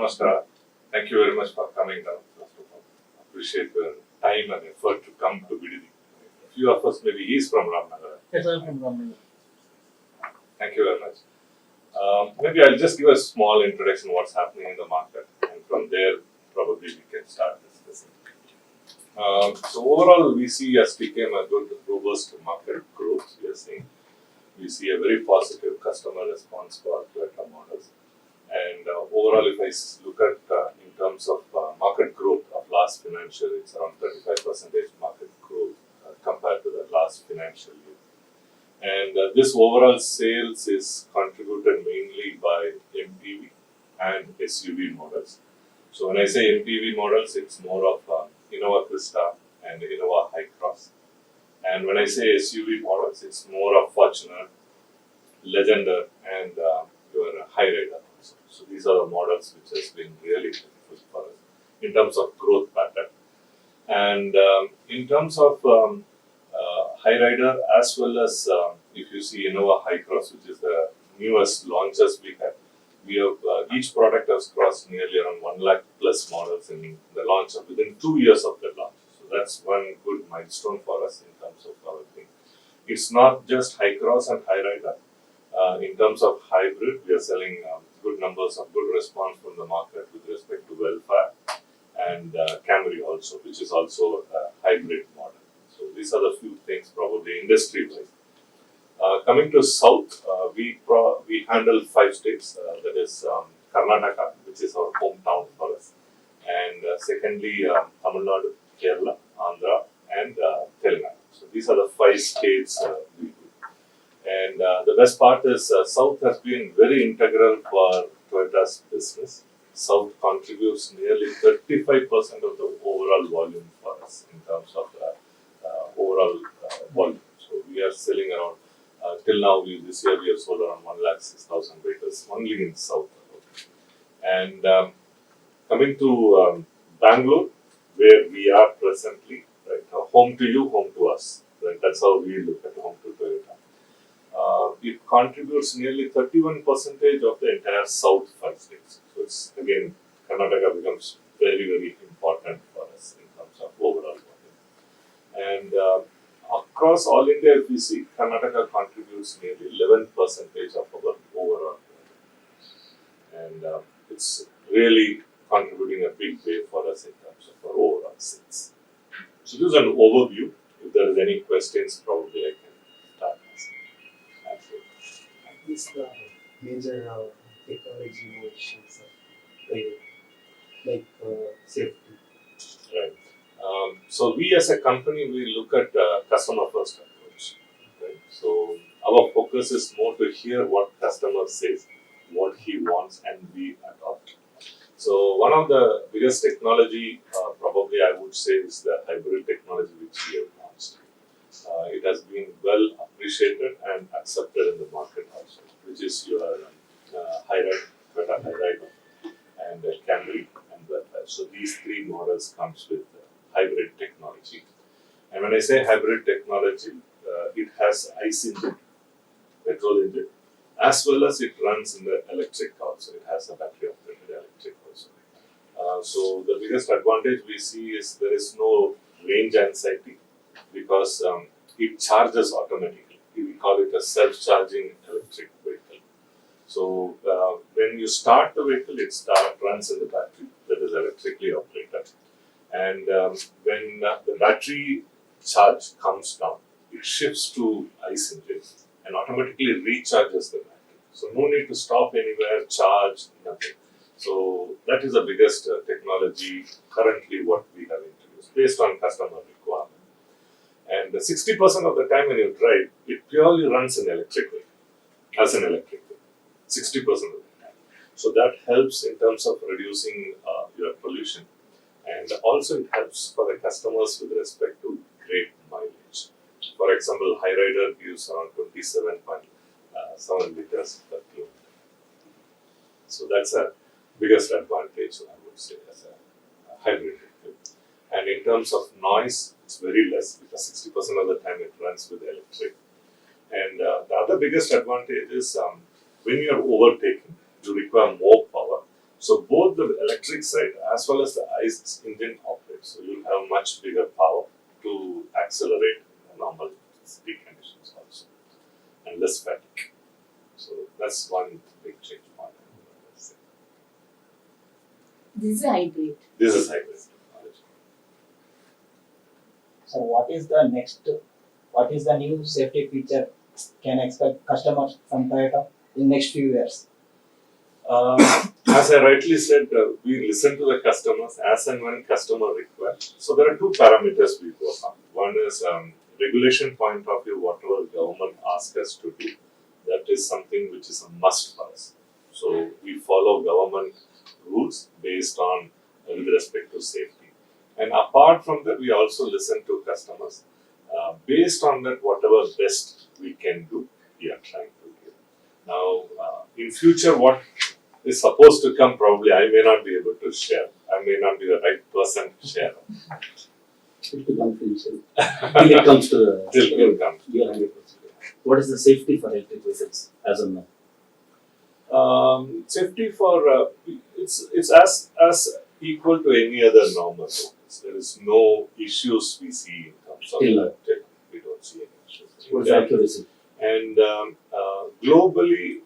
Namaskar. Thank you very much for coming down. First of all, appreciate your time and effort to come to Bidadi. A few of us, maybe he's from Ramnagar. Yes, I'm from Ramnagar. Thank you very much. Maybe I'll just give a small introduction what's happening in the market, and from there probably we can start discussing. So overall, we see as became a good, robust market growth. We see a very positive customer response for Toyota models. And overall, if I look at in terms of market growth of last financial, it's around 35% market growth compared to the last financial year. And this overall sales is contributed mainly by MPV and SUV models. So when I say MPV models, it's more of Innova Krista and Innova High Cross. And when I say SUV models, it's more of Fortuner, Legender, and your High Rider also. So these are the models which has been really helpful for us in terms of growth pattern. And in terms of High Rider, as well as if you see Innova High Cross, which is the newest launches we have each product has crossed nearly around 1 lakh plus models in the launch of within 2 years of the launch. So that's one good milestone for us in terms of our thing. It's not just High Cross and High Rider. In terms of hybrid, we are selling good numbers of good response from the market with respect to Welfare and Camry also, which is also a hybrid model. So these are the few things probably industry-wise. Coming to South, we handle 5 states, that is Karnataka, which is our hometown for us, and secondly Tamil Nadu, Kerala, Andhra, and Telangana. So these are the 5 states we do. And the best part is South has been very integral for Toyota's business. South contributes nearly 35% of the overall volume for us in terms of overall volume. So we are selling around till now, this year we have sold around 106,000 vehicles only in South. And coming to Bangalore, where we are presently, right, home to you, home to us. Right, that's how we look at home to Toyota. It contributes nearly 31% of the entire South 5 states. So it's again, Karnataka becomes very, very important for us in terms of overall volume. And across all India, if we see, Karnataka contributes nearly 11% of our overall volume. And it's really contributing a big way for us in terms of our overall sales. So this is an overview. If there is any questions, probably I can start asking. These the major technology innovations like safety. Right. So we as a company, we look at customer first approach. Right. So our focus is more to hear what customer says, what he wants, and we adopt. So one of the biggest technology, probably I would say, is the hybrid technology which we have launched. It has been well appreciated and accepted in the market also, which is your High Rider, Toyota High Rider, and Camry and Welfare. So these 3 models comes with hybrid technology. And when I say hybrid technology, it has ICE engine, petrol engine, as well as it runs in the electric also. It has a battery operated electric also. So the biggest advantage we see is there is no range anxiety because it charges automatically. We call it a self-charging electric vehicle. So when you start the vehicle, it runs in the battery that is electrically operated. And when the battery charge comes down, it shifts to ICE engine and automatically recharges the battery. So no need to stop anywhere, charge, nothing. So that is the biggest technology currently what we have introduced based on customer requirement. And 60% of the time when you drive, it purely runs in electric vehicle, as an electric vehicle, 60% of the time. So that helps in terms of reducing your pollution. And also it helps for the customers with respect to great mileage. For example, High Rider gives around 27.7 liters per kilometer. So that's a biggest advantage, I would say, as a hybrid vehicle. And in terms of noise, it's very less because 60% of the time it runs with electric. And the other biggest advantage is when you are overtaking, you require more power. So both the electric side as well as the ICE engine operate. So you'll have much bigger power to accelerate the normal speed conditions also, and less fatigue. So that's one big change point. This is a hybrid. This is hybrid technology. So what is the new safety feature can expect customers from Toyota in next few years? As I rightly said, we listen to the customers as and when customer request. So there are two parameters we work on. One is regulation point of view, whatever government asks us to do, that is something which is a must for us. So we follow government rules based on with respect to safety. And apart from that, we also listen to customers. Based on that, whatever best we can do, we are trying to give. Now, in future, what is supposed to come, probably I may not be able to share. I may not be the right person to share. It will be confidential till it comes to the. Till it comes. Yeah, 100%. What is the safety for electric vehicles as of now? Safety for it's as equal to any other normal vehicles. There is no issues we see in terms of Till now. electric. We don't see any issues. What is the accuracy? And globally,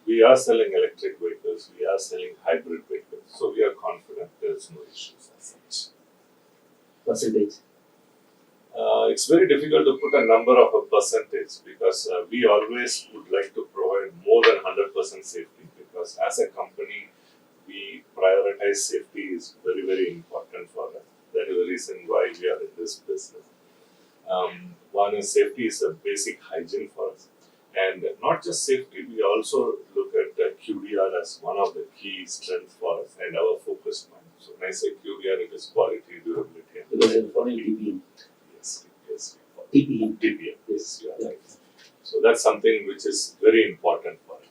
we are selling electric vehicles. We are selling hybrid vehicles. So we are confident there is no issues as such. Percentage? It's very difficult to put a number of a percentage because we always would like to provide more than 100% safety, because as a company we prioritize safety is very, very important for us. That is the reason why we are in this business. One is safety is a basic hygiene for us, and not just safety, we also look at QDR as one of the key strengths for us and our focus point. So when I say QDR, it is quality, durability, and Because you're following TPM. Yes. TPM. TPM. Yes, you are right. So that's something which is very important for us.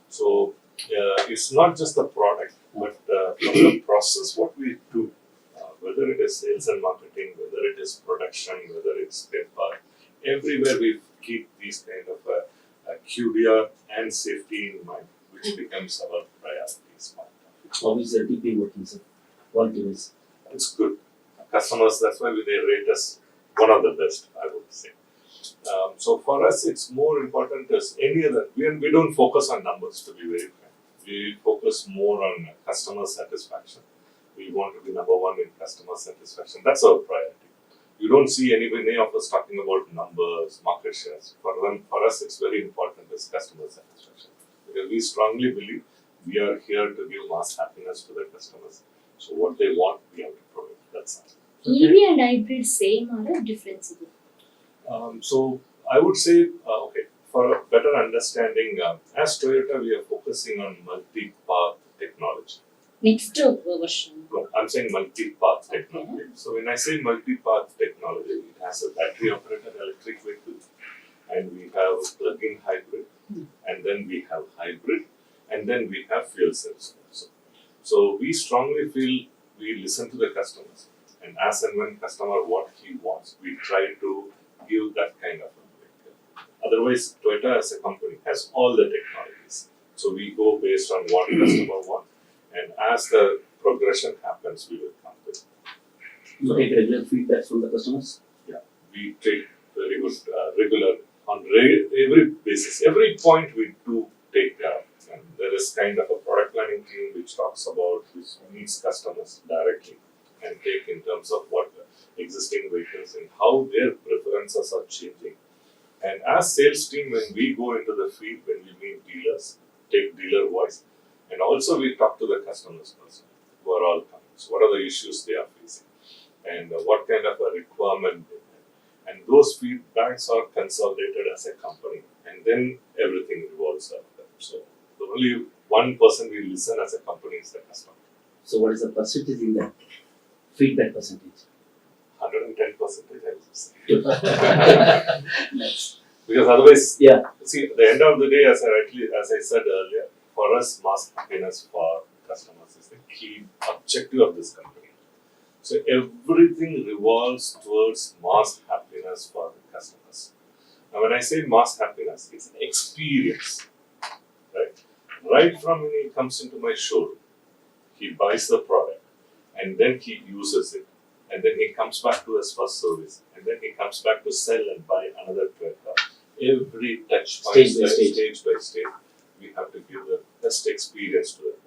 So it's not just the product, but from the process what we do, whether it is sales and marketing, whether it is production, whether it's spare part, everywhere we keep these kind of QDR and safety in mind, which becomes our priorities. How is the TPM working, sir? Quality wise. It's good. Customers, that's why they rate us one of the best, I would say. So for us, it's more important as any other. We don't focus on numbers, to be very frank. We focus more on customer satisfaction. We want to be number one in customer satisfaction. That's our priority. You don't see any of us talking about numbers, market shares. For us, it's very important as customer satisfaction, because we strongly believe we are here to give mass happiness to the customers. So what they want, we have to provide. That's all. EV and hybrid same or a difference? So I would say, for a better understanding, as Toyota, we are focusing on multi-path technology. Next version. No, I'm saying multi-path technology. So when I say multi-path technology, it has a battery-operated electric vehicle, and we have plug-in hybrid, and then we have hybrid, and then we have fuel cells also. So we strongly feel we listen to the customers, and as and when customer what he wants, we try to give that kind of a vehicle. Otherwise, Toyota as a company has all the technologies. So we go based on what customer wants, and as the progression happens, we will come with. You take regular feedback from the customers? We take very good regular on every basis. Every point we do take care of. And there is kind of a product planning team which talks about, which meets customers directly and take in terms of what existing vehicles and how their preferences are changing. And as sales team, when we go into the field, when we meet dealers, take dealer voice, and also we talk to the customers person who are all coming. So what are the issues they are facing, and what kind of a requirement they have. And those feedbacks are consolidated as a company, and then everything revolves around them. So the only one person we listen as a company is the customer. So what is the percentage in that feedback percentage? 110%, I would say. Because otherwise, see, at the end of the day, as I said earlier, for us, mass happiness for customers is the key objective of this company. So everything revolves towards mass happiness for the customers. Now, when I say mass happiness, it's an experience, right? Right from when he comes into my showroom, He buys the product and then he uses it. And then he comes back to us for service. And then he comes back to sell and buy another tractor. Every touch point, stage by stage, we have to give the best experience to them.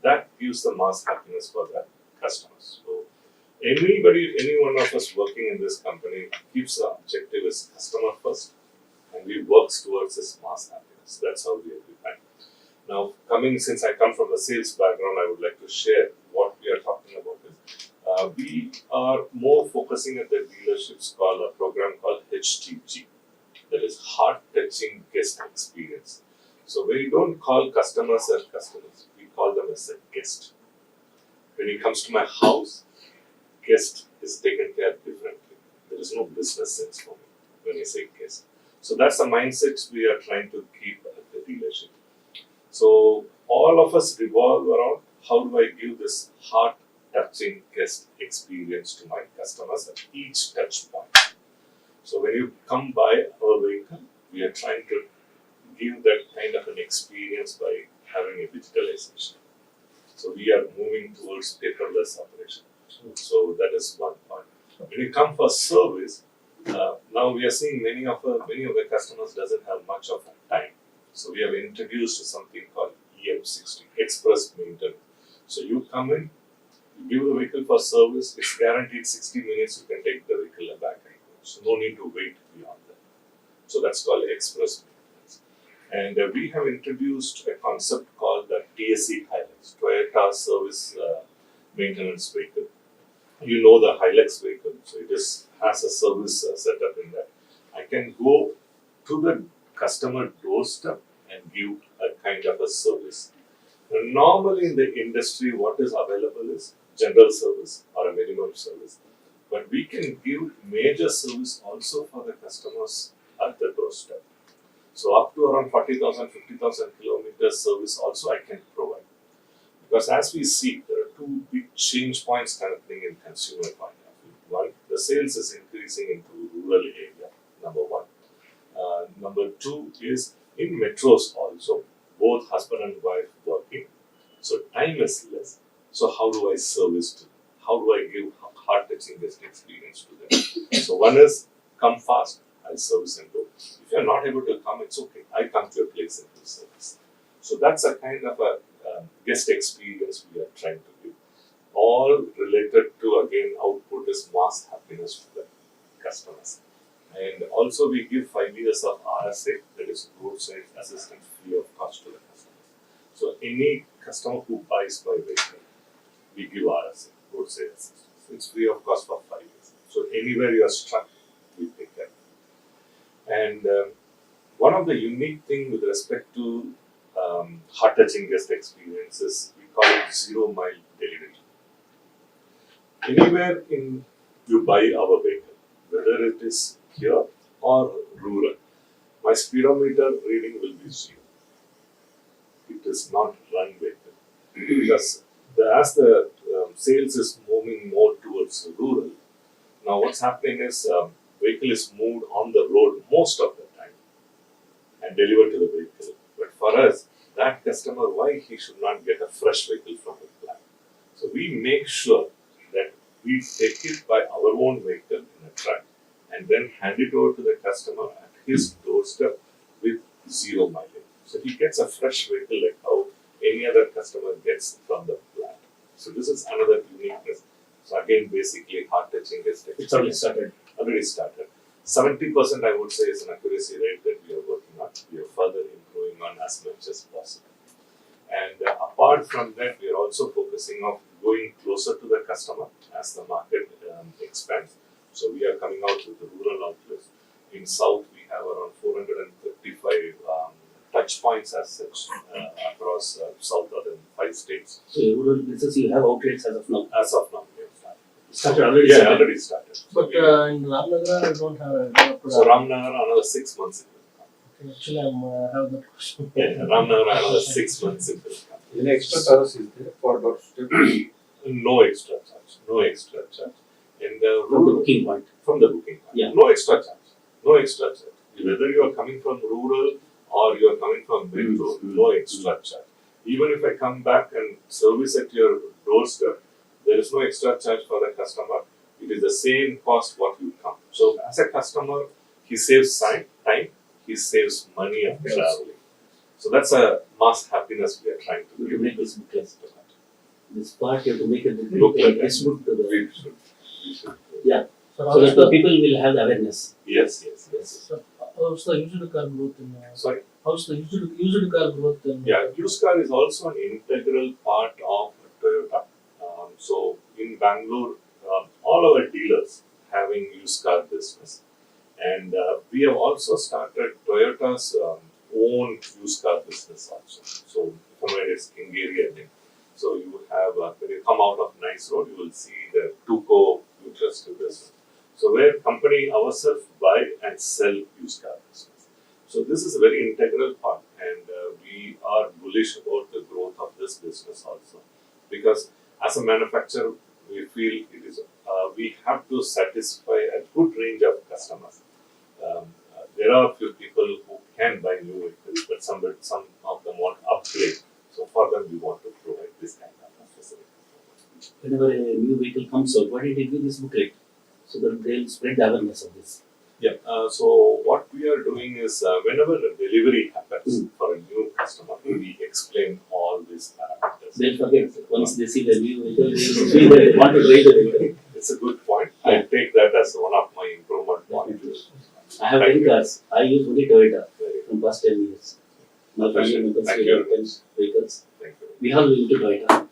That gives the mass happiness for the customers. So any one of us working in this company keeps the objective as customer first, and we works towards this mass happiness. That's how we are defined. Now, since I come from the sales background, I would like to share what we are talking about. We are more focusing at the dealerships called a program called HTG, that is heart-touching guest experience. So we don't call customers as customers, we call them as a guest. When it comes to my house, guest is taken care of differently. There is no business sense for me when I say guest. So that's the mindset we are trying to keep at the dealership. So all of us revolve around how do I give this heart-touching guest experience to my customers at each touch point. So when you come by our vehicle, we are trying to give that kind of an experience by having a digitalization. So we are moving towards paperless operation. So that is one part. When you come for service, now we are seeing many of the customers doesn't have much of time. So we have introduced something called EM60, Express Maintenance. So you come in, you give the vehicle for service, it's guaranteed 60 minutes you can take the vehicle back and go. So no need to wait beyond that. So that's called Express Maintenance. And we have introduced a concept called the TSE Hilux, Toyota Service Maintenance Vehicle. You know the Hilux vehicle, so it has a service setup in that. I can go to the customer doorstep and give a kind of a service. Now, normally in the industry, what is available is general service or a minimum service. But we can give major service also for the customers at the doorstep. So up to around 40,000, 50,000 kilometers service also I can provide. Because as we see, there are two big change points happening in consumer point of view. One, the sales is increasing into rural area, number one. Number two is in metros also, both husband and wife working. So time is less. So how do I service to them? How do I give heart-touching guest experience to them? So one is come fast, I'll service and go. If you're not able to come, it's okay. I come to your place and do service. So that's a kind of a guest experience we are trying to give. All related to, again, output is mass happiness to the customers. And also we give 5 years of RSA, that is roadside assistance, free of cost to the customers. So any customer who buys my vehicle, we give RSA, roadside assistance. It's free of cost for 5 years. So anywhere you are struck, we take care. And one of the unique thing with respect to heart-touching guest experiences, we call it 0 mile delivery. Anywhere you buy our vehicle, whether it is here or rural, my speedometer reading will be 0. It is not run vehicle. Because as the sales is moving more towards rural, now what's happening is vehicle is moved on the road most of the time and delivered to the vehicle. But for us, that customer, why he should not get a fresh vehicle from the plant? So we make sure that we take it by our own vehicle in a truck and then hand it over to the customer at his doorstep with 0 mileage. So he gets a fresh vehicle like how any other customer gets from the plant. So this is another uniqueness. So again, basically heart-touching guest experience. It's already started. Already started. 70% I would say is an accuracy rate that we are working on. We are further improving on as much as possible. And apart from that, we are also focusing on going closer to the customer as the market expands. So we are coming out with the rural outlets. In South, we have around 435 touch points as such across southern 5 states. So rural places you have outlets as of now. As of now, we have started. Started already. Yeah, started. already started. But in Ramnagar, I don't have a So Ramnagar, another 6 months it will come. Actually, I have that question. Yeah, Ramnagar, another 6 months it will come. Any extra charge is there for doorstep? No extra charge. No extra charge. In the From the rural, booking point. from the booking point. Yeah. No extra charge. No extra charge. Whether you are coming from rural or you are coming from metro, no extra charge. Even if I come back and service at your doorstep, there is no extra charge for the customer. It is the same cost what you come. So as a customer, he saves time, he saves money of traveling. So that's a mass happiness we are trying to To give. make this booklet. This part you have to make it Booklet. and distribute to the, We should. So so that how's the the, people will have the awareness. Yes. so how's the used car growth in Sorry. how's the used car growth in Yeah, used car is also an integral part of Toyota. So in Bangalore, all our dealers having used car business, and we have also started Toyota's own used car business also. So somewhere it's Kingeri, I think. So you have when you come out of Nice Road, you will see the Tuco futuristic business. So where company ourselves buy and sell used car business. So this is a very integral part, and we are bullish about the growth of this business also, because as a manufacturer, we feel it is we have to satisfy a good range of customers. There are few people who can buy new vehicles, but some of them want upgrade. So for them, we want to provide this kind of facility. Whenever a new vehicle comes out, why did you give this booklet? So that they'll spread the awareness of this. Yeah. So what we are doing is whenever a delivery happens for a new customer, we explain all these parameters. They'll forget. Once they see the new vehicle, they will see that they want to drive the vehicle. It's a good point. I take that as one of my improvement points. I have Thank 10 you. cars. I use only Toyota Very good. from past 10 years. My family Appreciate it. members Thank will you. have 10 vehicles. Thank you. We all into Toyota.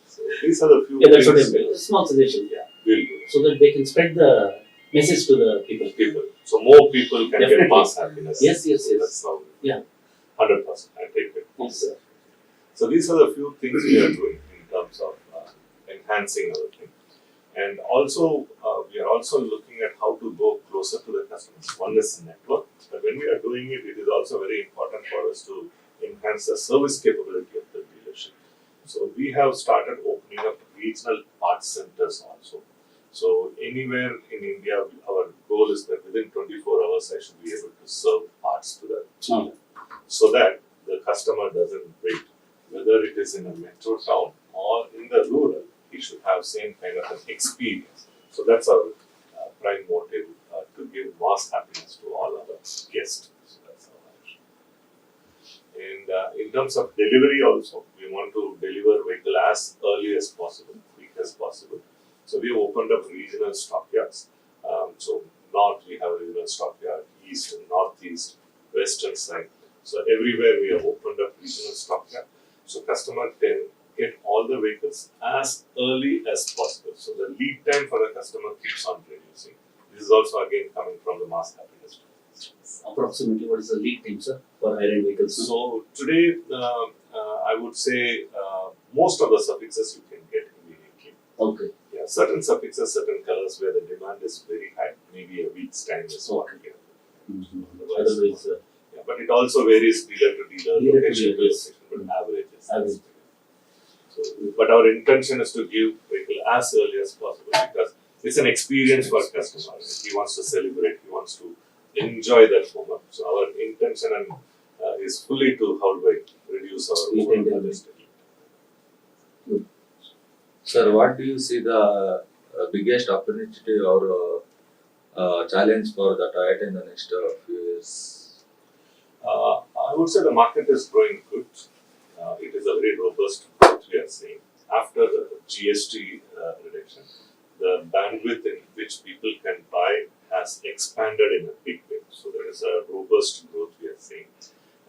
So these are the few Yeah, that's what things I'm saying. Small suggestion. yeah, we'll do. So that they can spread the message to the people. People. So more people can Definitely. get mass happiness. Yes. So that's how. Yeah. 100%. I take it. Yes, sir. So these are the few things we are doing in terms of enhancing our thing. And also, we are also looking at how to go closer to the customers. One is network, but when we are doing it, it is also very important for us to enhance the service capability of the dealership. So we have started opening up regional parts centers also. So anywhere in India, our goal is that within 24 hours, I should be able to serve parts to the Okay. so that the customer doesn't wait. Whether it is in a metro town or in the rural, he should have same kind of an experience. So that's our prime motive to give mass happiness to all our guests. So that's our action. And in terms of delivery also, we want to deliver vehicle as early as possible, quick as possible. So we have opened up regional stockyards. So north we have a regional stockyard, east and northeast, western side. So everywhere we have opened up regional stockyard. So customer can get all the vehicles as early as possible. So the lead time for the customer keeps on reducing. This is also again coming from the mass happiness. Approximately, what is the lead time, sir, for higher-end vehicles? So today, I would say most of the suffixes you can get immediately. Okay. Yeah, certain suffixes, certain colors where the demand is very high, maybe a week's time is what we get. Otherwise, Yeah, but it also varies dealer to dealer, Dealer to location to dealer, yes. location, but averages. Average. So, but our intention is to give vehicle as early as possible because it's an experience for customer. He wants to celebrate, he wants to enjoy that moment. So our intention and is fully to how do I reduce our overall logistic. Sir, what do you see the biggest opportunity or challenge for the Toyota in the next few years? I would say the market is growing good. It is a very robust growth we are seeing. After the GST reduction, the bandwidth in which people can buy has expanded in a big way. So there is a robust growth we are seeing.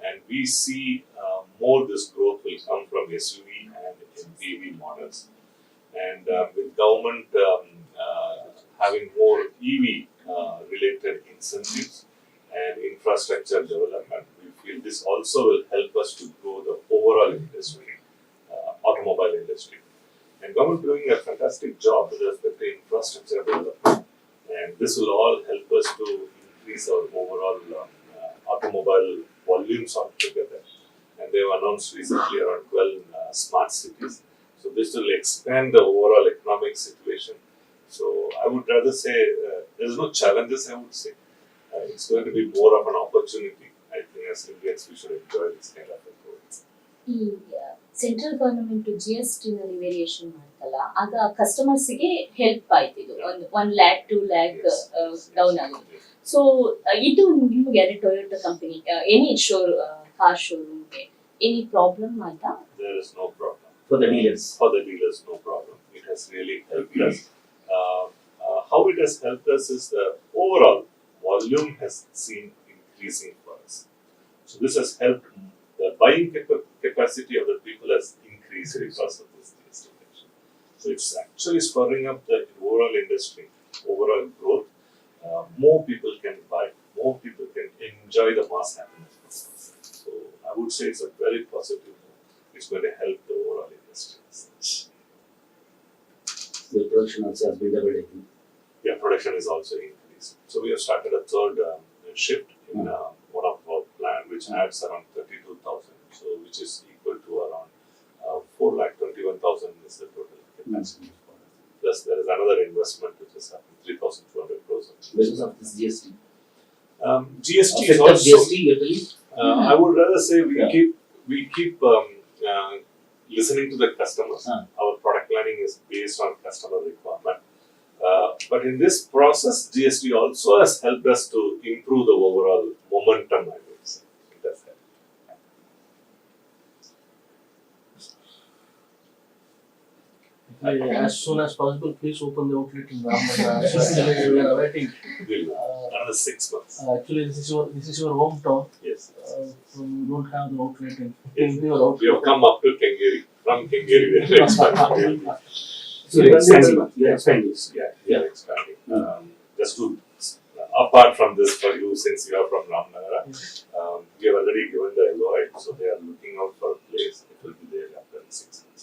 And we see more this growth will come from SUV and MPV models. And with government having more EV related incentives and infrastructure development, we feel this also will help us to grow the overall industry, automobile industry. And government doing a fantastic job with respect to infrastructure development. And this will all help us to increase our overall automobile volumes altogether. And they have announced recently around 12 smart cities. So this will expand the overall economic situation. So I would rather say there is no challenges, I would say. It's going to be more of an opportunity. I think as Indians we should enjoy this kind of a growth. ಈ central government GST ನಲ್ಲಿ variation ಮಾಡ್ತಲ್ಲ ಆಗ ಕಸ್ಟಮರ್ಸ್ಗೆ help ಆಯ್ತು ಇದು 1 lakh 2 lakh down ಆಗುತ್ತೆ. So ಇದು ನಿಮ್ಗೆ ಟೊಯೋಟಾ ಕಂಪನಿ ಎನಿ ಕಾರ್ ಶೋರೂಮ್ಗೆ ಎನಿ ಪ್ರಾಬ್ಲಮ್ ಆಯ್ತಾ? There is no problem. For the dealers. For the dealers, no problem. It has really helped us. How it has helped us is the overall volume has seen increasing for us. So this has helped the buying capacity of the people has increased because of this GST reduction. So it's actually spurring up the overall industry, overall growth. More people can buy, more people can enjoy the mass happiness. So I would say it's a very positive move. It's going to help the overall industry. The production also has been doubled again. Yeah, production is also increased. So we have started a third shift in one of our plant, which adds around 32,000. So which is equal to around 4,21,000 is the total capacity. Plus there is another investment which is happening 3,200 crores. Because of this GST. GST is Effect of also. GST, you are telling? I would rather say Yeah. we keep listening to the customers. Our product planning is based on customer requirement. But in this process, GST also has helped us to improve the overall momentum, I would say. It has helped. As soon as possible, please open the outlet in Ramnagar. Actually, we are awaiting. We'll another 6 months. Actually, this is your hometown. Yes. So you don't have the outlet in Yes. your We outlet. have come up to Kengeri. From Kengeri, we are expanding. So you are expanding. You are expanding. Yeah, we are expanding. Just to apart from this for you, since you are from Ramnagar, we have already given the LOI, so they are looking out for a place. It will be there after 6 months.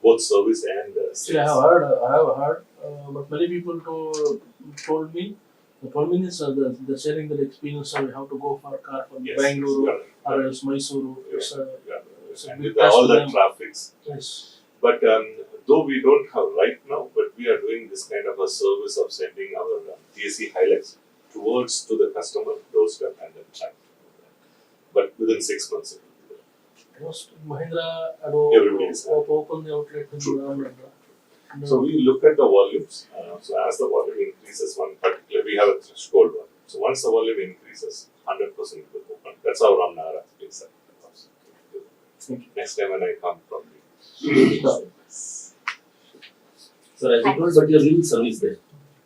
Both service and See, I have heard, but many people told me, the problem is the sharing the experience of how to go for a car from Yes, Bangalore you are right. or else Mysuru. It's a And big with task all for the them. traffics. Yes. But though we don't have right now, but we are doing this kind of a service of sending our TSC highlights towards to the customer doorstep and then track. But within 6 months it will be there. Most Mahindra Everybody is open the outlet in True. Ramnagar. So we look at the volumes. So as the volume increases, we have a threshold one. So once the volume increases, 100% it will open. That's how Ramnagar has been set. Next time when I come, probably. So as you told, but you are giving service there.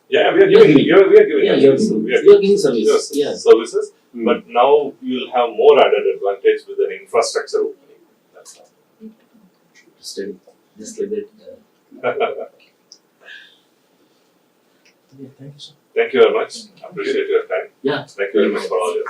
Yeah, we are giving. We are giving. Yeah, you are giving service. Yeah. Services. But now you will have more added advantage with an infrastructure opening. That's all. Steady. Just like that. Yeah, thank you, sir. Thank you very much. Appreciate your time. Yeah. Thank you very much for all your.